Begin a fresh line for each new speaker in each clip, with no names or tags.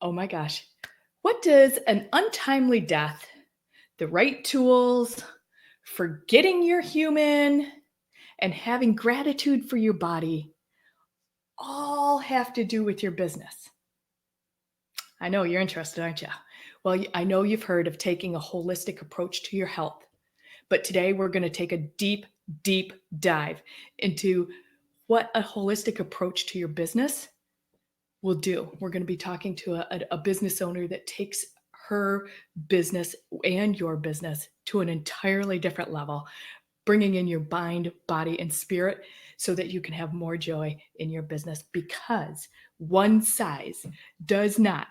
Oh my gosh. What does an untimely death, the right tools, forgetting you're human, and having gratitude for your body all have to do with your business? I know you're interested, aren't you? Well, I know you've heard of taking a holistic approach to your health, but today we're going to take a deep, deep dive into what a holistic approach to your business will do. We're going to be talking to a business owner that takes her business and your business to an entirely different level, bringing in your mind, body, and spirit so that you can have more joy in your business, because one size does not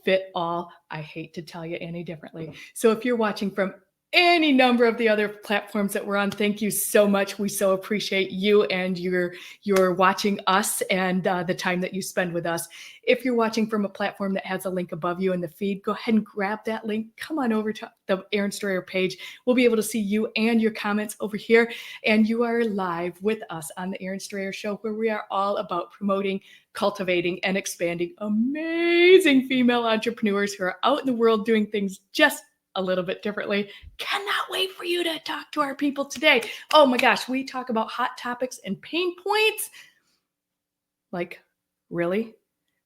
fit all. I hate to tell you any differently. So if you're watching from any number of the other platforms that we're on, thank you so much. We so appreciate you and your watching us and the time that you spend with us. If you're watching from a platform that has a link above you in the feed, go ahead and grab that link. Come on over to the Erin Strayer page. We'll be able to see you and your comments over here. And you are live with us on the Erin Strayer Show, where we are all about promoting, cultivating, and expanding amazing female entrepreneurs who are out in the world doing things just a little bit differently. Cannot wait for you to talk to our people today. Oh my gosh, we talk about hot topics and pain points. Like, really?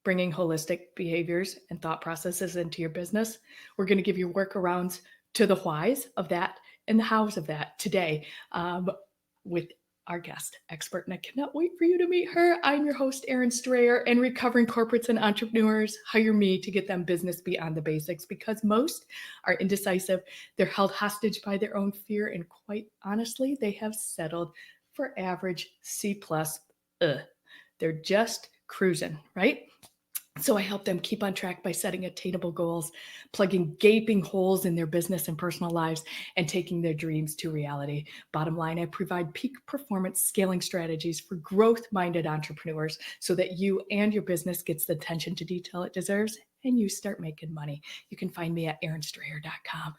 Bringing holistic behaviors and thought processes into your business. We're going to give you workarounds to the whys of that and the hows of that today with our guest expert, and I cannot wait for you to meet her. I'm your host, Erin Strayer, and recovering corporates and entrepreneurs hire me to get them business beyond the basics, because most are indecisive. They're held hostage by their own fear, and quite honestly, they have settled for average C+. They're just cruising, right? So I help them keep on track by setting attainable goals, plugging gaping holes in their business and personal lives, and taking their dreams to reality. Bottom line, I provide peak performance scaling strategies for growth-minded entrepreneurs so that you and your business gets the attention to detail it deserves and you start making money. You can find me at erinstrayer.com.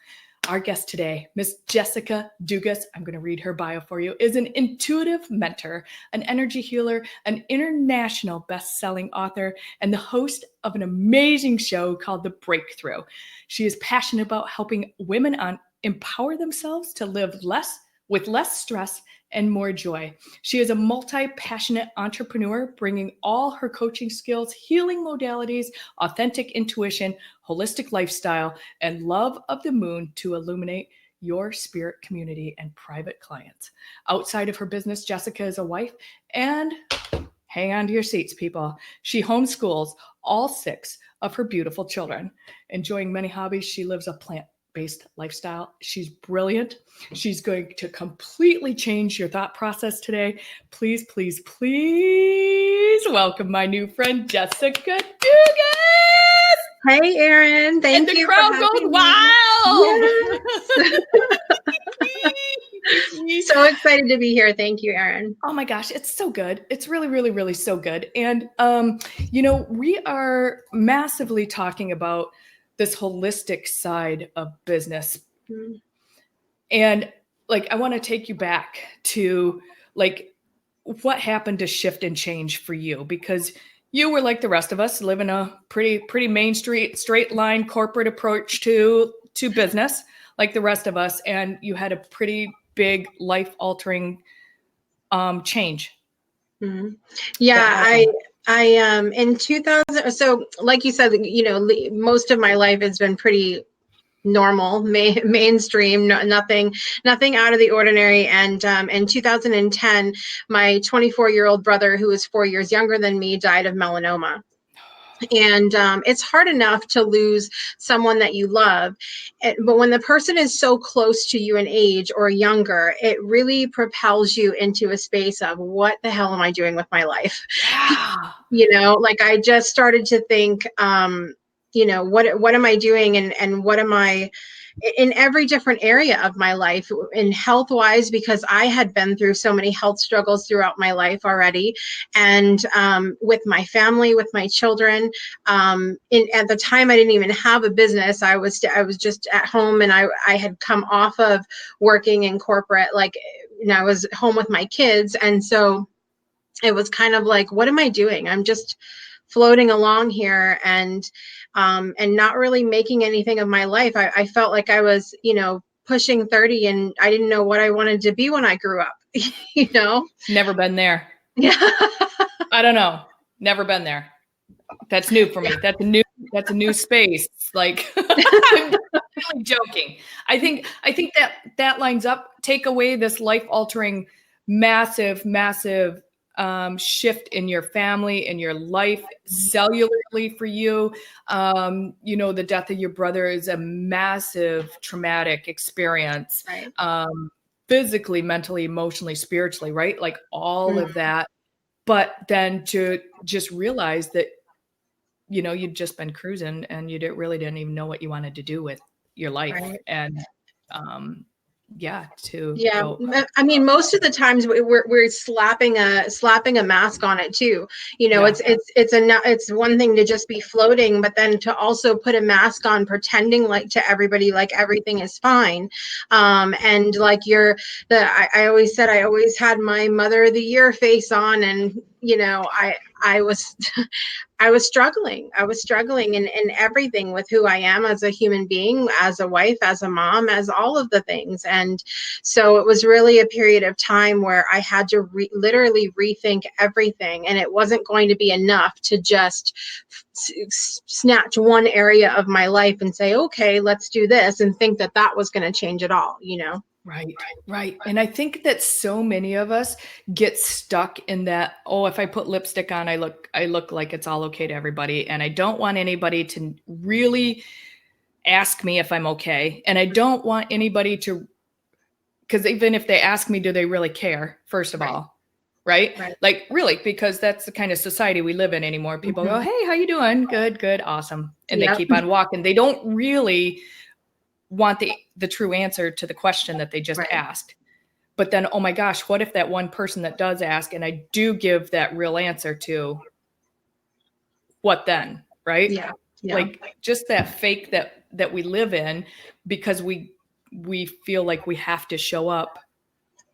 Our guest today, Miss Jessica Dugas, I'm going to read her bio for you, is an intuitive mentor, an energy healer, an international best-selling author, and the host of an amazing show called The Breakthrough. She is passionate about helping women empower themselves to live with less stress and more joy. She is a multi-passionate entrepreneur, bringing all her coaching skills, healing modalities, authentic intuition, holistic lifestyle, and love of the moon to illuminate your spirit community and private clients. Outside of her business, Jessica is a wife, and hang on to your seats, people. She homeschools all 6 of her beautiful children. Enjoying many hobbies, she lives a plant-based lifestyle. She's brilliant. She's going to completely change your thought process today. Please, please, please welcome my new friend, Jessica Dugas.
Hey, Erin. Thank you.
And the crowd goes wild.
Yes. So excited to be here. Thank you, Erin.
Oh my gosh, it's so good. It's really, really, really so good. And, we are massively talking about this holistic side of business. Mm-hmm. And I want to take you back to what happened to shift and change for you, because you were like the rest of us, living a pretty main street, straight line corporate approach to business, like the rest of us. And you had a pretty big life altering change.
Mm-hmm. Yeah, I in 2000. So like you said, most of my life has been pretty normal, mainstream, nothing out of the ordinary. And in 2010, my 24-year-old brother, who was 4 years younger than me, died of melanoma. And it's hard enough to lose someone that you love, but when the person is so close to you in age or younger, it really propels you into a space of, what the hell am I doing with my life? Yeah. I just started to think, what am I doing, and what am I in every different area of my life, in health wise, because I had been through so many health struggles throughout my life already. And with my family, with my children, at the time, I didn't even have a business. I was just at home, and I had come off of working in corporate, I was home with my kids. And so it was kind of like, what am I doing? I'm just floating along here and not really making anything of my life. I felt like I was, pushing 30 and I didn't know what I wanted to be when I grew up,
Never been there.
Yeah.
I don't know. Never been there. That's new for me. That's a new space. Like, I'm really joking. I think that lines up. Take away this life altering, massive shift in your family, in your life, cellularly for you. The death of your brother is a massive traumatic experience.
Right.
Physically, mentally, emotionally, spiritually, right? Like all of that. But then to just realize that, you'd just been cruising and you didn't even know what you wanted to do with your life.
Right.
And
Yeah,
go.
I mean, most of the times we're slapping a mask on it too. It's one thing to just be floating, but then to also put a mask on, pretending like to everybody like everything is fine. And like I always said I always had my Mother of the Year face on, and I was I was struggling. I was struggling in everything with who I am as a human being, as a wife, as a mom, as all of the things. And so it was really a period of time where I had to literally rethink everything. And it wasn't going to be enough to just snatch one area of my life and say, okay, let's do this, and think that that was going to change it all,
Right. And I think that so many of us get stuck in that, if I put lipstick on, I look like it's all okay to everybody. And I don't want anybody to really ask me if I'm okay. And I don't want anybody to, because even if they ask me, do they really care? First of all, right? Like, really, because that's the kind of society we live in anymore. People go, hey, how you doing? Good, awesome. And they keep on walking. They don't really want the true answer to the question that they just asked. But then, oh my gosh, what if that one person that does ask and I do give that real answer to, what then? Right?
Yeah.
Like just that fake that we live in, because we feel like we have to show up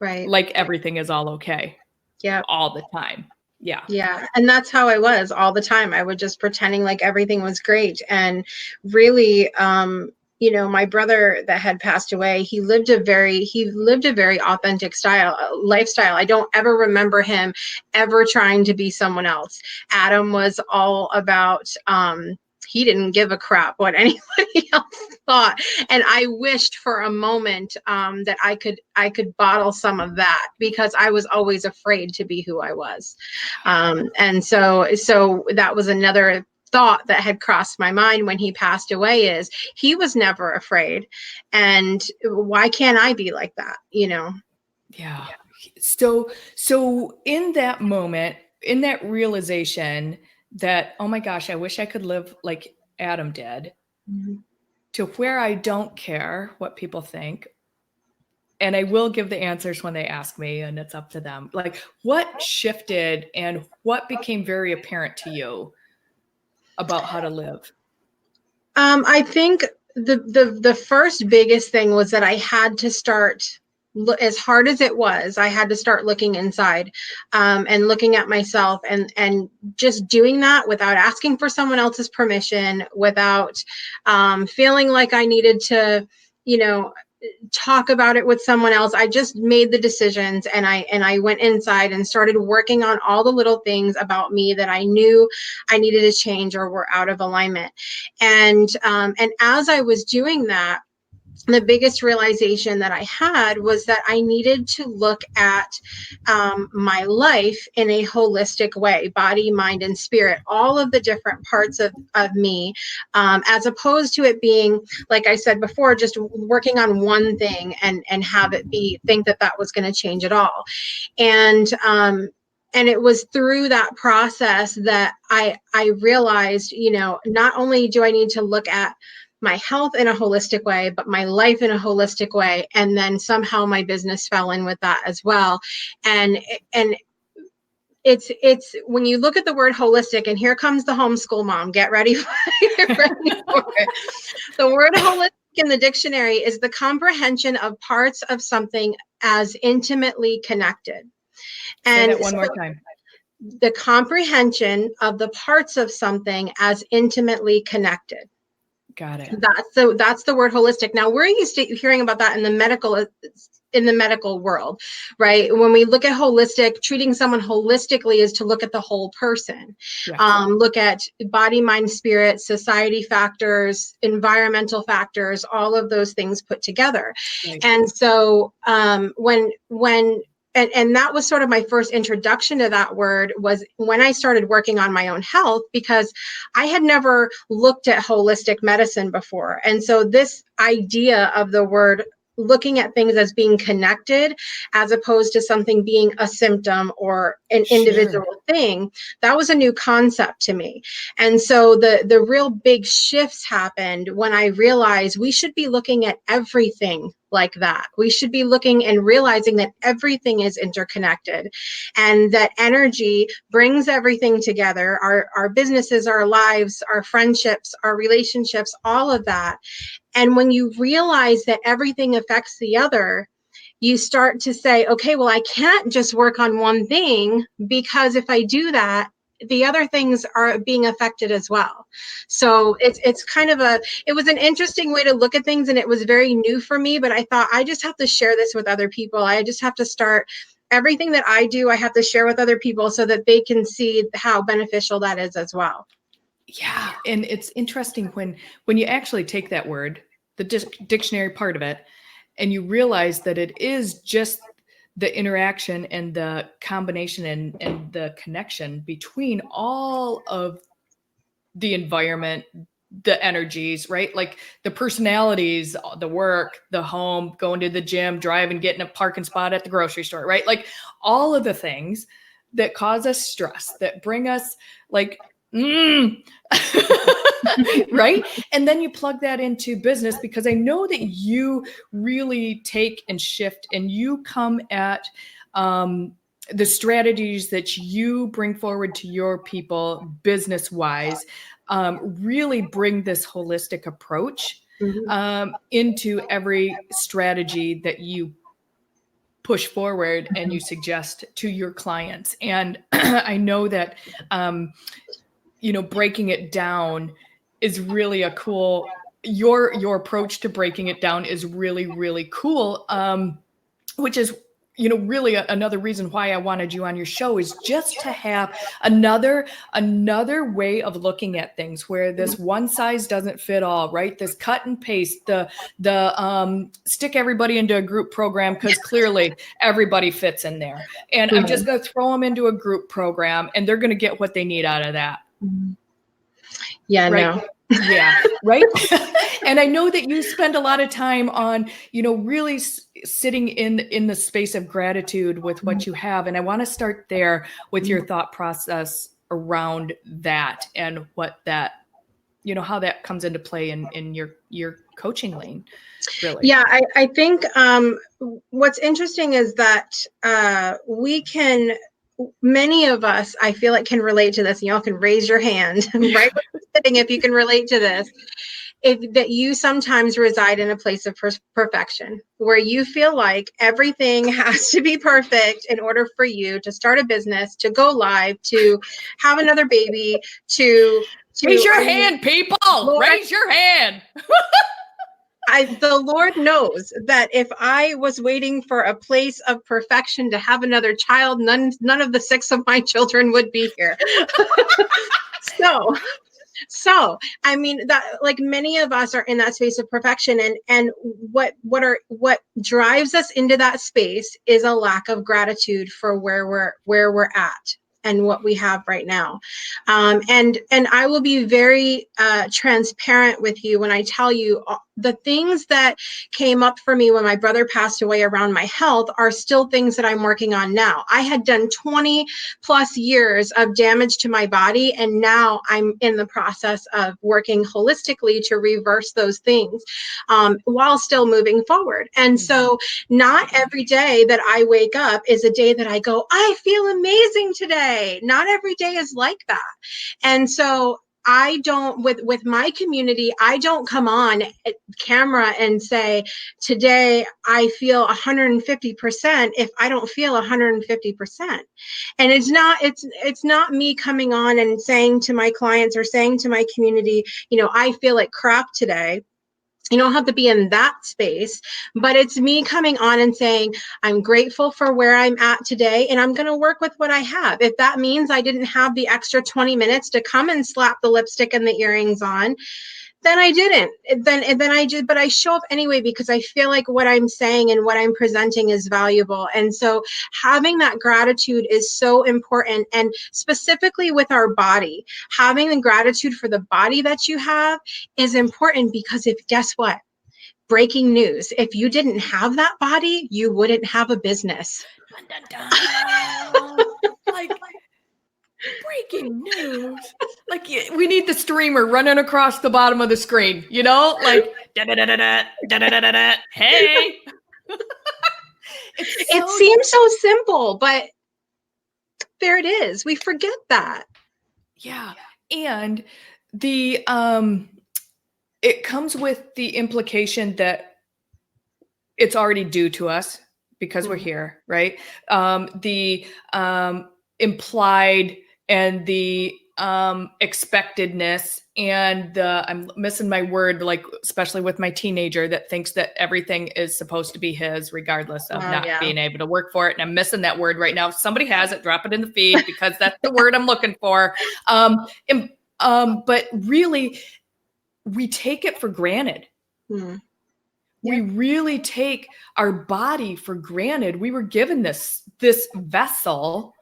like everything is all okay.
Yeah.
All the time. Yeah.
Yeah. And that's how I was all the time. I would just pretending like everything was great. And really, my brother that had passed away, he lived a very authentic lifestyle. I don't ever remember him ever trying to be someone else. Adam was all about, he didn't give a crap what anybody else thought. And I wished for a moment that I could bottle some of that, because I was always afraid to be who I was. And so that was another thought that had crossed my mind when he passed away, is he was never afraid. And why can't I be like that?
Yeah. So in that moment, in that realization that, oh my gosh, I wish I could live like Adam did, to where I don't care what people think. And I will give the answers when they ask me, and it's up to them. Like, what shifted and what became very apparent to you about how to live?
I think the first biggest thing was that I had to start, as hard as it was, I had to start looking inside, and looking at myself, and just doing that without asking for someone else's permission, without feeling like I needed to, talk about it with someone else. I just made the decisions, and I went inside and started working on all the little things about me that I knew I needed to change or were out of alignment. And as I was doing that, the biggest realization that I had was that I needed to look at my life in a holistic way, body, mind, and spirit, all of the different parts of me, as opposed to it being, like I said before, just working on one thing and have it think that was going to change it all. And it was through that process that I realized, not only do I need to look at my health in a holistic way, but my life in a holistic way. And then somehow my business fell in with that as well. And it's when you look at the word holistic, and here comes the homeschool mom, get ready for it. The word holistic in the dictionary is the comprehension of parts of something as intimately connected.
Say that one more time.
the comprehension of the parts of something as intimately connected.
Got it.
That's the word holistic. Now we're used to hearing about that in the medical world, right? When we look at holistic, treating someone holistically is to look at the whole person.
Yes.
Look at body, mind, spirit, society factors, environmental factors, all of those things put together.
Right.
And so and that was sort of my first introduction to that word, was when I started working on my own health, because I had never looked at holistic medicine before. And so this idea of the word, looking at things as being connected as opposed to something being a symptom or an individual thing, that was a new concept to me. And so the real big shifts happened when I realized we should be looking at everything like that. We should be looking and realizing that everything is interconnected, and that energy brings everything together, our businesses, our lives, our friendships, our relationships, all of that. And when you realize that everything affects the other, you start to say, okay, well, I can't just work on one thing, because if I do that, the other things are being affected as well. So it's kind of it was an interesting way to look at things, and it was very new for me, but I thought I just have to share this with other people. I just have to start everything that I do, I have to share with other people so that they can see how beneficial that is as well.
Yeah. And it's interesting when you actually take that word, the dictionary part of it, and you realize that it is just the interaction and the combination and the connection between all of the environment, the energies, right? Like the personalities, the work, the home, going to the gym, driving, getting a parking spot at the grocery store, right? Like all of the things that cause us stress, that bring us like, right? And then you plug that into business, because I know that you really take and shift, and you come at the strategies that you bring forward to your people business wise, really bring this holistic approach into every strategy that you push forward and you suggest to your clients. And I know that breaking it down is really a cool, your approach to breaking it down is really, really cool. Which is, really another reason why I wanted you on your show, is just to have another way of looking at things, where this one size doesn't fit all, right? This cut and paste, the stick everybody into a group program, because clearly everybody fits in there. And I'm just going to throw them into a group program and they're going to get what they need out of that.
Yeah,
right?
no.
Yeah, right. And I know that you spend a lot of time on, really sitting in the space of gratitude with what you have. And I want to start there with your thought process around that, and what that, how that comes into play in your coaching lane, really.
Yeah, I think what's interesting is that many of us, I feel like, can relate to this. And y'all can raise your hand right where you're sitting if you can relate to this. That you sometimes reside in a place of perfection, where you feel like everything has to be perfect in order for you to start a business, to go live, to have another baby, to
raise your hand, people. Lord, raise your hand.
The Lord knows that if I was waiting for a place of perfection to have another child, none of the 6 of my children would be here. So I mean, that, like, many of us are in that space of perfection, and what drives us into that space is a lack of gratitude for where we're at and what we have right now. And I will be very transparent with you when I tell you the things that came up for me when my brother passed away around my health are still things that I'm working on now. I had done 20 plus years of damage to my body, and now I'm in the process of working holistically to reverse those things while still moving forward. And so not every day that I wake up is a day that I go, I feel amazing today. Not every day is like that. And so I don't, with my community, I don't come on camera and say, today I feel 150% if I don't feel 150%. And it's not me coming on and saying to my clients or saying to my community, I feel like crap today. You don't have to be in that space, but it's me coming on and saying, I'm grateful for where I'm at today, and I'm going to work with what I have. If that means I didn't have the extra 20 minutes to come and slap the lipstick and the earrings on, then I didn't. Then I did, but I show up anyway because I feel like what I'm saying and what I'm presenting is valuable. And so having that gratitude is so important. And specifically with our body, having the gratitude for the body that you have is important because guess what? Breaking news. If you didn't have that body, you wouldn't have a business.
Dun, dun, dun. Like, breaking news. Like, we need the streamer running across the bottom of the screen, like, da-da-da-da-da, da-da-da-da-da. Hey.
It seems so simple, but there it is. We forget that.
Yeah. And the it comes with the implication that it's already due to us because we're here, right? The implied and the expectedness and I'm missing my word, like, especially with my teenager that thinks that everything is supposed to be his regardless of not being able to work for it. And I'm missing that word right now. If somebody has it, drop it in the feed because that's the word I'm looking for. But really, we take it for granted. We really take our body for granted. We were given this vessel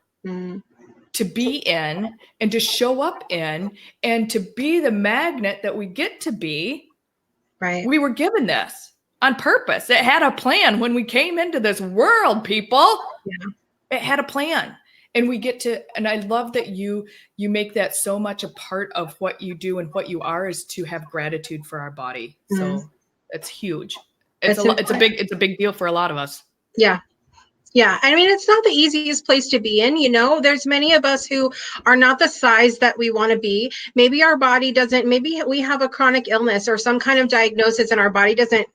to be in and to show up in and to be the magnet that we get to be.
Right.
We were given this on purpose. It had a plan when we came into this world, people.
Yeah.
It had a plan. And we get to, and I love that you make that so much a part of what you do and what you are is to have gratitude for our body. So it's huge. It's a big deal for a lot of us.
Yeah. Yeah. I mean, it's not the easiest place to be in, there's many of us who are not the size that we want to be. Maybe our body doesn't, maybe we have a chronic illness or some kind of diagnosis and our body doesn't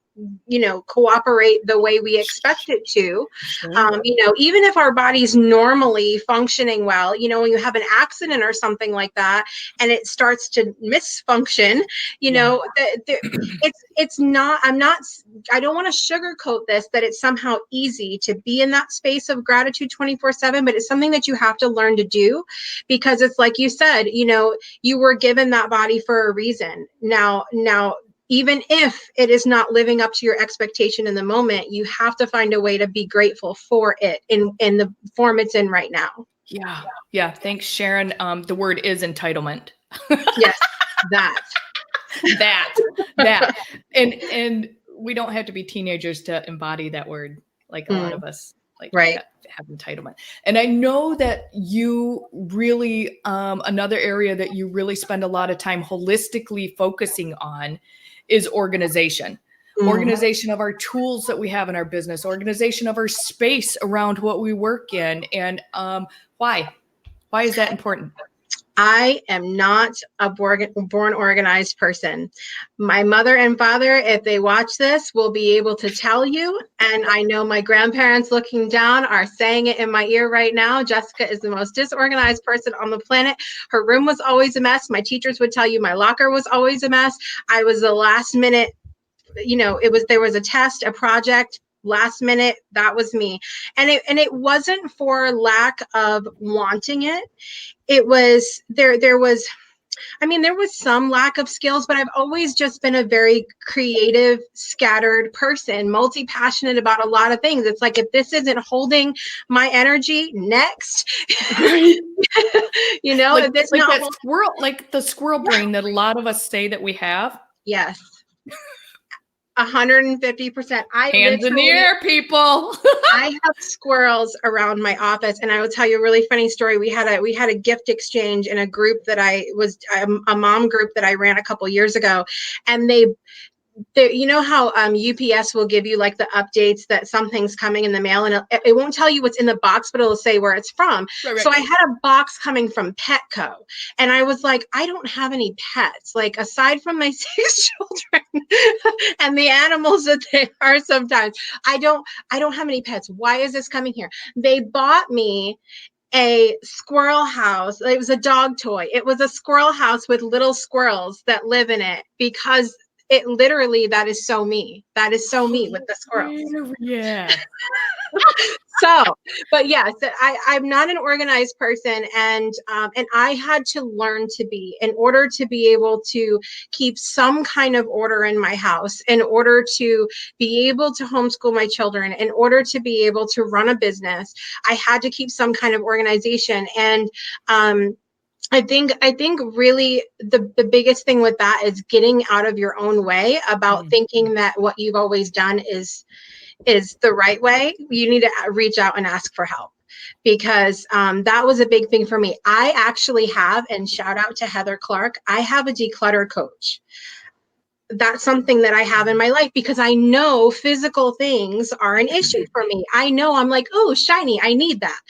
cooperate the way we expect it to.
Sure.
Even if our body's normally functioning well, when you have an accident or something like that and it starts to misfunction, it's not, I don't want to sugarcoat this, that it's somehow easy to be in that space of gratitude 24/7, but it's something that you have to learn to do because it's like you said, you were given that body for a reason. Now, even if it is not living up to your expectation in the moment, you have to find a way to be grateful for it in the form it's in right now.
Yeah. Yeah. Thanks, Sharon. The word is entitlement.
Yes, that.
And we don't have to be teenagers to embody that word. Like a lot of us, like,
right,
have entitlement. And I know that you really, another area that you really spend a lot of time holistically focusing on is organization. Organization of our tools that we have in our business, organization of our space around what we work in. And why is that important?
I am not a born organized person. My mother and father, if they watch this, will be able to tell you. And I know my grandparents looking down are saying it in my ear right now. Jessica is the most disorganized person on the planet. Her room was always a mess. My teachers would tell you my locker was always a mess. I was the last minute, there was a test, a project, last minute, that was me. And it wasn't for lack of wanting it. It was there was some lack of skills, but I've always just been a very creative, scattered person, multi-passionate about a lot of things. It's like, if this isn't holding my energy, next.
Like,
if it's
like
not
that squirrel, like the squirrel brain that a lot of us say that we have.
Yes. 150%.
Hands in the air, people.
I have squirrels around my office, and I will tell you a really funny story. We had a gift exchange in a group that a mom group that I ran a couple years ago, and You know how UPS will give you like the updates that something's coming in the mail, and it won't tell you what's in the box, but it'll say where it's from.
Right.
So I had a box coming from Petco, and I was like, I don't have any pets, like aside from my 6 children and the animals that they are sometimes. I don't have any pets. Why is this coming here? They bought me a squirrel house. It was a dog toy. It was a squirrel house with little squirrels that live in it, because it literally, that is so me. That is so me with the squirrels.
Yeah.
So, but yes, I'm not an organized person, and I had to learn to be, in order to be able to keep some kind of order in my house, in order to be able to homeschool my children, in order to be able to run a business. I had to keep some kind of organization, and I think really the biggest thing with that is getting out of your own way about thinking that what you've always done is the right way. You need to reach out and ask for help, because that was a big thing for me. I actually have, and shout out to Heather Clark, I have a declutter coach. That's something that I have in my life, because I know physical things are an issue for me. I know, I'm like, oh, shiny, I need that.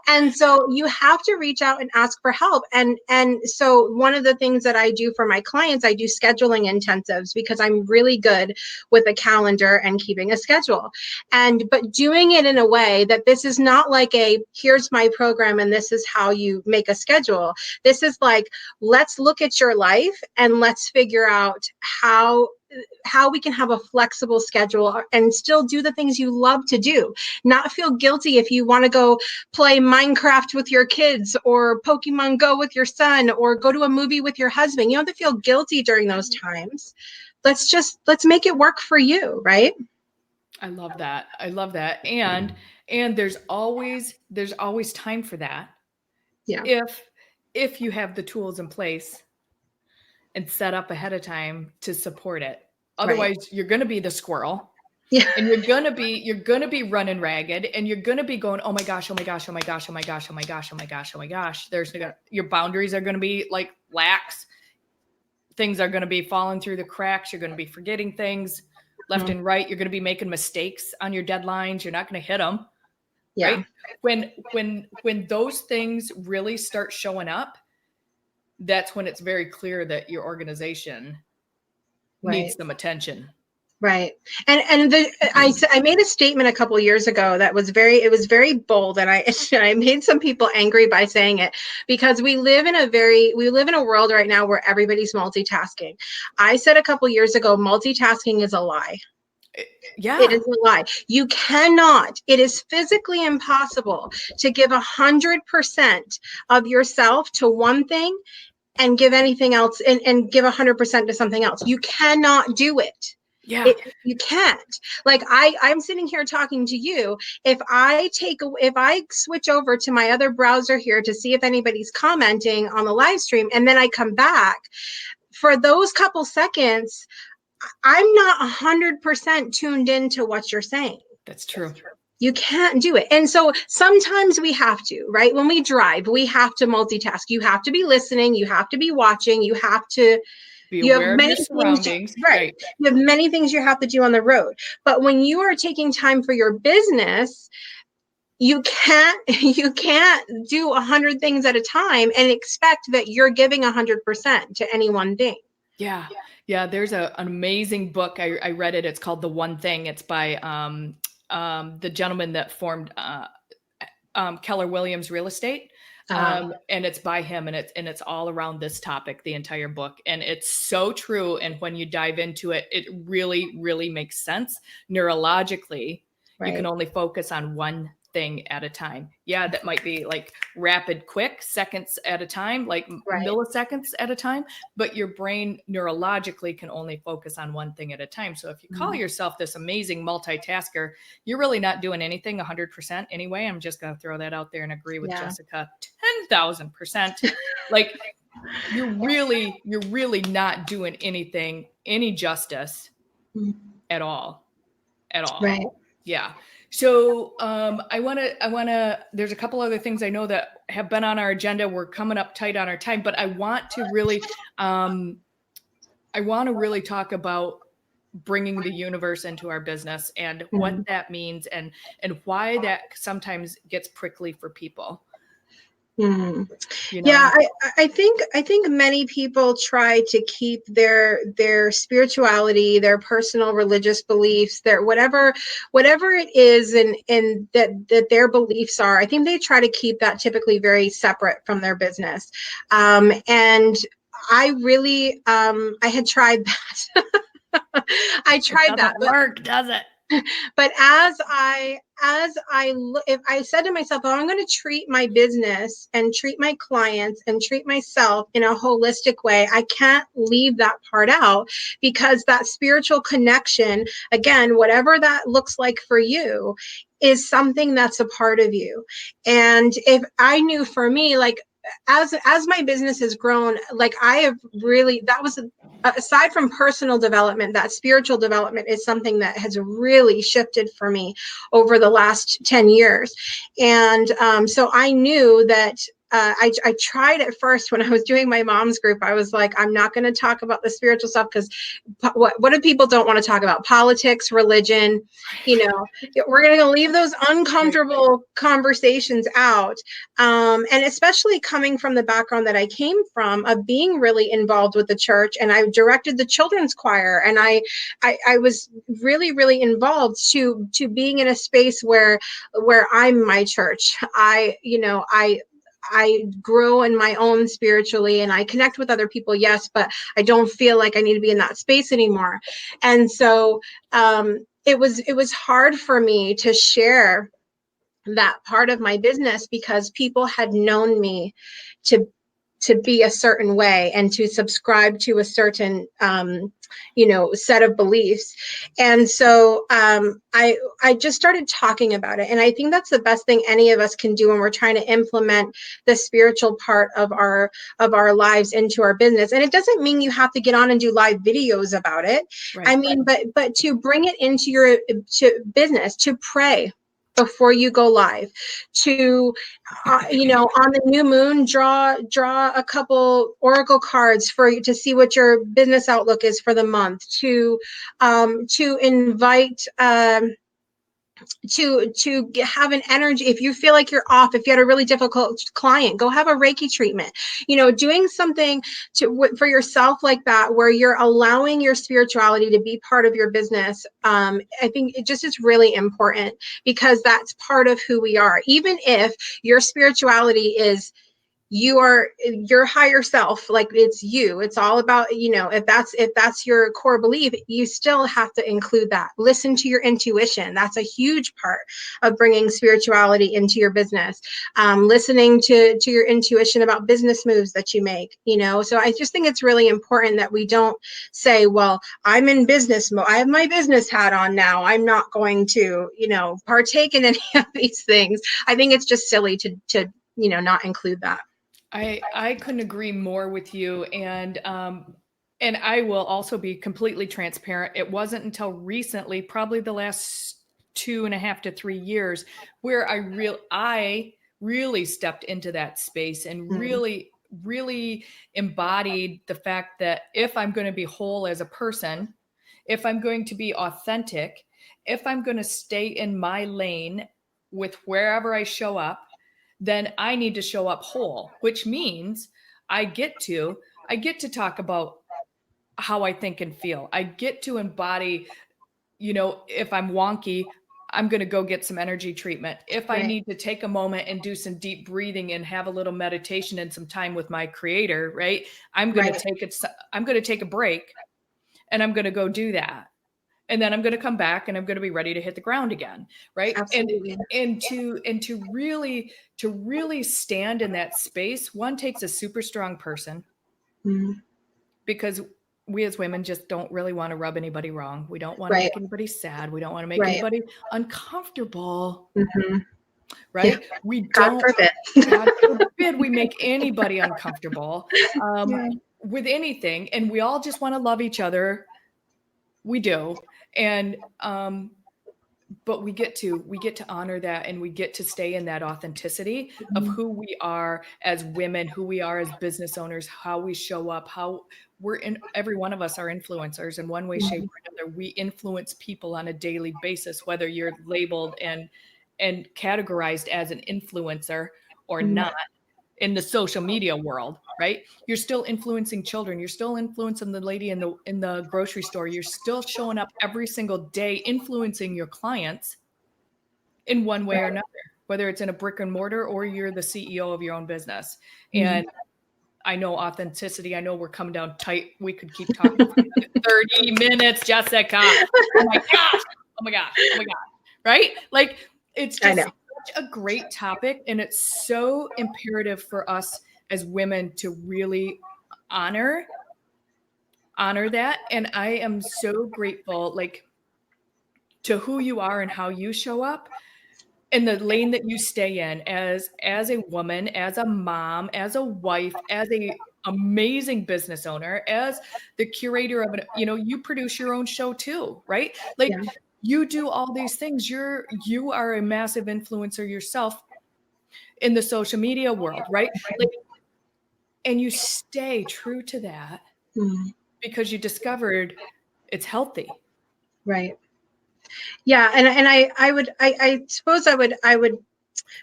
And so you have to reach out and ask for help. And so one of the things that I do for my clients, I do scheduling intensives, because I'm really good with a calendar and keeping a schedule, but doing it in a way that this is not like here's my program and this is how you make a schedule. This is like, let's look at your life and let's figure out how we can have a flexible schedule and still do the things you love to do. Not feel guilty if you want to go play Minecraft with your kids, or Pokemon Go with your son, or go to a movie with your husband. You don't have to feel guilty during those times. Let's make it work for you, right?
I love that. I love that. And there's always time for that.
Yeah.
If you have the tools in place and set up ahead of time to support it. Otherwise,
Right.
you're going to be the squirrel.
Yeah.
And you're gonna be running ragged, and you're gonna be going, oh my gosh, oh my gosh, oh my gosh, oh my gosh, oh my gosh, oh my gosh, oh my gosh. Your boundaries are gonna be like lax. Things are gonna be falling through the cracks. You're gonna be forgetting things left and right. You're gonna be making mistakes on your deadlines. You're not gonna hit them.
Yeah.
Right? When those things really start showing up, that's when it's very clear that your organization needs
Right.
some attention.
Right. I made a statement a couple of years ago that was very bold, and I made some people angry by saying it, because we live in a world right now where everybody's multitasking. I said a couple of years ago, multitasking is a lie.
Yeah.
It is a lie. You cannot, it is physically impossible to give 100% of yourself to one thing and give anything else, and give 100% to something else. You cannot do it.
Yeah.
You can't. Like I'm sitting here talking to you. If I switch over to my other browser here to see if anybody's commenting on the live stream, and then I come back for those couple seconds, I'm not 100% tuned into what you're saying.
That's true.
You can't do it. And so sometimes we have to, right? When we drive, we have to multitask. You have to be listening, you have to be watching, you have
aware of your
many things,
surroundings.
right? You have many things you have to do on the road. But when you are taking time for your business, you can't do 100 things at a time and expect that you're giving 100% to any one thing.
Yeah. Yeah. There's an amazing book. I read it. It's called The One Thing. It's by the gentleman that formed Keller Williams Real Estate. And it's by him, and it's all around this topic, the entire book. And it's so true. And when you dive into it, it really, really makes sense. Neurologically, you can only focus on one thing at a time. Yeah, that might be like rapid, quick, seconds at a time, like milliseconds at a time, but your brain neurologically can only focus on one thing at a time. So if you call yourself this amazing multitasker, you're really not doing anything 100% anyway. I'm just going to throw that out there and agree with Jessica 10,000%. Like you're really not doing anything, any justice at all.
Right.
Yeah. So I want to, there's a couple other things I know that have been on our agenda. We're coming up tight on our time, but I want to really I want to really talk about bringing the universe into our business and what that means and why that sometimes gets prickly for people.
Mm.
You know?
Yeah, I think many people try to keep their spirituality, their personal religious beliefs, their whatever it is, and that their beliefs are. I think they try to keep that typically very separate from their business. And I really I had tried that. I tried that,
but work, does it?
But if I said to myself, oh, I'm going to treat my business and treat my clients and treat myself in a holistic way, I can't leave that part out, because that spiritual connection, again, whatever that looks like for you, is something that's a part of you. And if I knew, for me, like, as my business has grown, like, I have really, that was, aside from personal development, that spiritual development is something that has really shifted for me over the last 10 years. And so I knew that I tried at first when I was doing my mom's group. I was like, I'm not going to talk about the spiritual stuff, because what do people don't want to talk about? Politics, religion, we're going to leave those uncomfortable conversations out. And especially coming from the background that I came from, of being really involved with the church, and I directed the children's choir, and I was really, really involved to being in a space where I'm my church. I grow in my own spiritually, and I connect with other people, yes, but I don't feel like I need to be in that space anymore. And so it was hard for me to share that part of my business, because people had known me to be a certain way and to subscribe to a certain set of beliefs. And so I just started talking about it, and I think that's the best thing any of us can do when we're trying to implement the spiritual part of our lives into our business. And it doesn't mean you have to get on and do live videos about it. Right. I mean, but to bring it into your business, to pray before you go live, to on the new moon, draw a couple oracle cards for you to see what your business outlook is for the month, to invite to have an energy. If you feel like you're off, if you had a really difficult client, go have a Reiki treatment. Doing something for yourself like that, where you're allowing your spirituality to be part of your business. I think it just is really important, because that's part of who we are. Even if your spirituality is your higher self, like, it's you, it's all about, if that's your core belief, you still have to include that. Listen to your intuition. That's a huge part of bringing spirituality into your business. Listening to your intuition about business moves that you make. So I just think it's really important that we don't say, well, I'm in business mode, I have my business hat on now, I'm not going to partake in any of these things. I think it's just silly to not include that.
I couldn't agree more with you. And I will also be completely transparent. It wasn't until recently, probably the last 2.5 to 3 years, where I really stepped into that space and really embodied the fact that if I'm going to be whole as a person, if I'm going to be authentic, if I'm going to stay in my lane with wherever I show up, then I need to show up whole, which means I get to talk about how I think and feel. I get to embody, if I'm wonky, I'm going to go get some energy treatment. If I need to take a moment and do some deep breathing and have a little meditation and some time with my creator, right? I'm going to take a break, and I'm going to go do that. And then I'm going to come back, and I'm going to be ready to hit the ground again. Right.
Absolutely.
And to really stand in that space, one takes a super strong person, because we as women just don't really want to rub anybody wrong. We don't want to make anybody sad. We don't want to make anybody uncomfortable. Right. Yeah. We don't, God forbid we make anybody uncomfortable with anything. And we all just want to love each other. We do. And but we get to honor that, and we get to stay in that authenticity of who we are as women, who we are as business owners, how we show up, how we're in. Every one of us are influencers in one way, shape, or another. We influence people on a daily basis, whether you're labeled and categorized as an influencer or not in the social media world, right? You're still influencing children. You're still influencing the lady in the grocery store. You're still showing up every single day, influencing your clients in one way or another, whether it's in a brick and mortar or you're the CEO of your own business. And I know authenticity. I know we're coming down tight. We could keep talking for 30 minutes, Jessica. Oh my gosh. Oh my gosh. Oh my gosh. Right? Like, it's just such a great topic. And it's so imperative for us as women to really honor that. And I am so grateful, like, to who you are and how you show up in the lane that you stay in as a woman, as a mom, as a wife, as a amazing business owner, as the curator of it. You know, you produce your own show too, right? Like, you do all these things. You are a massive influencer yourself in the social media world, right? Like, and you stay true to that because you discovered it's healthy.
Right. Yeah. And I suppose I would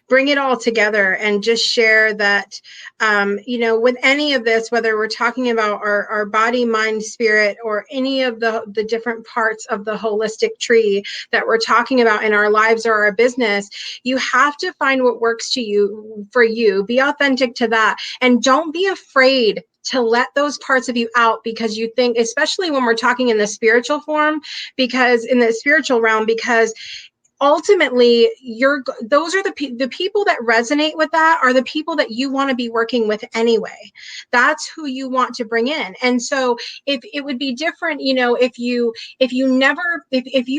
bring it all together and just share that, with any of this, whether we're talking about our body, mind, spirit, or any of the different parts of the holistic tree that we're talking about in our lives or our business, you have to find what works for you, be authentic to that. And don't be afraid to let those parts of you out, because you think, especially when we're talking in the spiritual form, because in the spiritual realm, because ultimately those are the people that resonate with that are the people that you want to be working with anyway. That's who you want to bring in. And so if it would be different, if you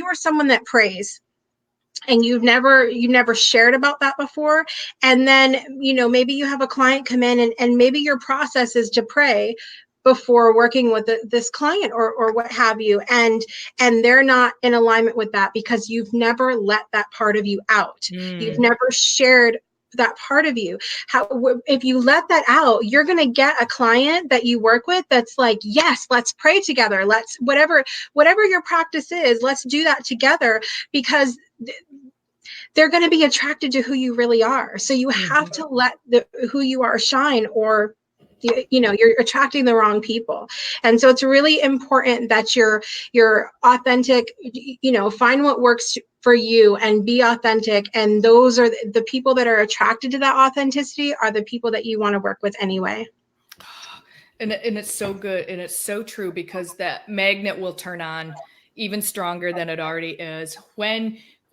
are someone that prays and you've never shared about that before, and then maybe you have a client come in and maybe your process is to pray before working with this client or what have you, and they're not in alignment with that because you've never let that part of you out. You've never shared that part of you. If you let that out, you're going to get a client that you work with that's like, yes, let's pray together, let's whatever your practice is, let's do that together, because they're going to be attracted to who you really are. So you have to let who you are shine, or you're attracting the wrong people. And so it's really important that you're authentic, find what works for you and be authentic. And those are the people that are attracted to that authenticity are the people that you want to work with anyway.
And it's so good. And it's so true, because that magnet will turn on even stronger than it already is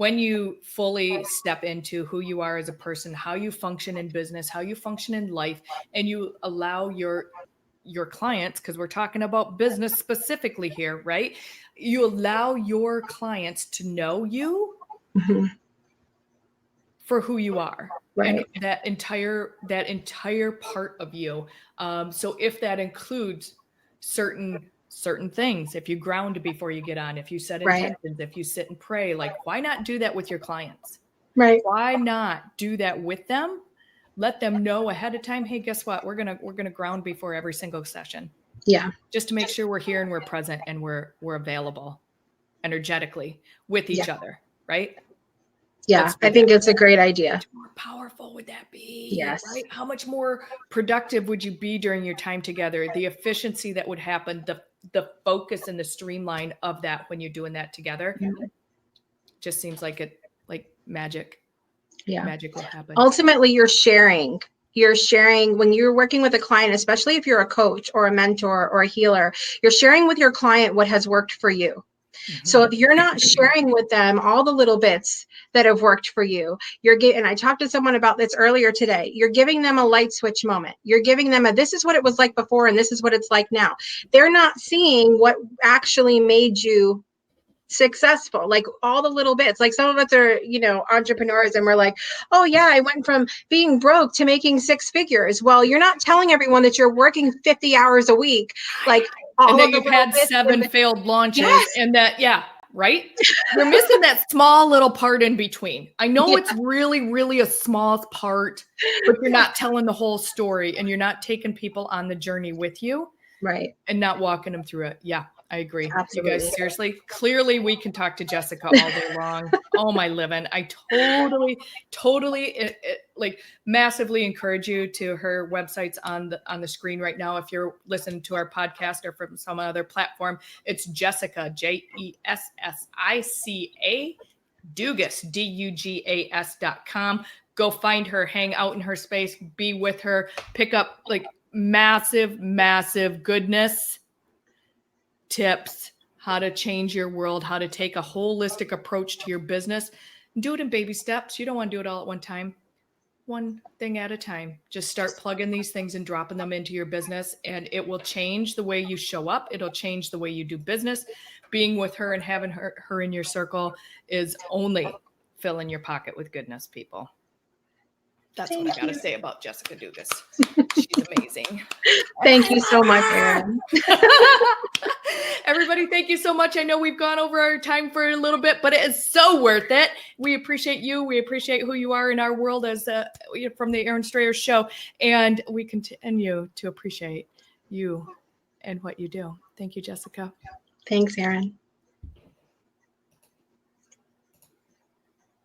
when you fully step into who you are as a person, how you function in business, how you function in life, and you allow your clients, because we're talking about business specifically here, right? You allow your clients to know you for who you are. Right. And that entire part of you. So if that includes certain things, if you ground before you get on, if you set intentions, if you sit and pray, like, why not do that with your clients?
Right.
Why not do that with them? Let them know ahead of time, hey, guess what? We're gonna ground before every single session.
Yeah.
Just to make sure we're here and we're present and we're available energetically with each other, right?
Yeah, I think it's a great idea.
How much more powerful would that be?
Yes.
Right? How much more productive would you be during your time together? The efficiency that would happen, the focus and the streamline of that when you're doing that together, just seems like magic.
Yeah.
Magic will happen.
Ultimately, you're sharing when you're working with a client, especially if you're a coach or a mentor or a healer, you're sharing with your client what has worked for you. So if you're not sharing with them all the little bits that have worked for you, and I talked to someone about this earlier today, you're giving them a light switch moment. You're giving them this is what it was like before, and this is what it's like now. They're not seeing what actually made you successful, like all the little bits. Like, some of us are entrepreneurs, and we're like, oh yeah, I went from being broke to making 6 figures. Well, you're not telling everyone that you're working 50 hours a week, like,
and that you've had 7 failed launches. Yes. And that, right? You're missing that small little part in between. I know it's really, really a small part, but you're not telling the whole story and you're not taking people on the journey with you.
Right.
And not walking them through it. Yeah, I agree.
Absolutely.
You guys, seriously, clearly we can talk to Jessica all day long. Oh my living. I totally like massively encourage you to her websites on the screen right now. If you're listening to our podcast or from some other platform, it's Jessica, Jessica Dugas, Dugas.com. Go find her, hang out in her space, be with her, pick up like massive goodness tips, how to change your world, how to take a holistic approach to your business. Do it in baby steps. You don't want to do it all at one time. One thing at a time. Just start plugging these things and dropping them into your business, and it will change the way you show up. It'll change the way you do business. Being with her and having her in your circle is only filling your pocket with goodness, people. That's what I got to say about Jessica Dugas. She's amazing.
Thank you so much, Erin.
Everybody, thank you so much. I know we've gone over our time for a little bit, but it is so worth it. We appreciate you. We appreciate who you are in our world as from the Erin Strayer Show. And we continue to appreciate you and what you do. Thank you, Jessica.
Thanks, Erin.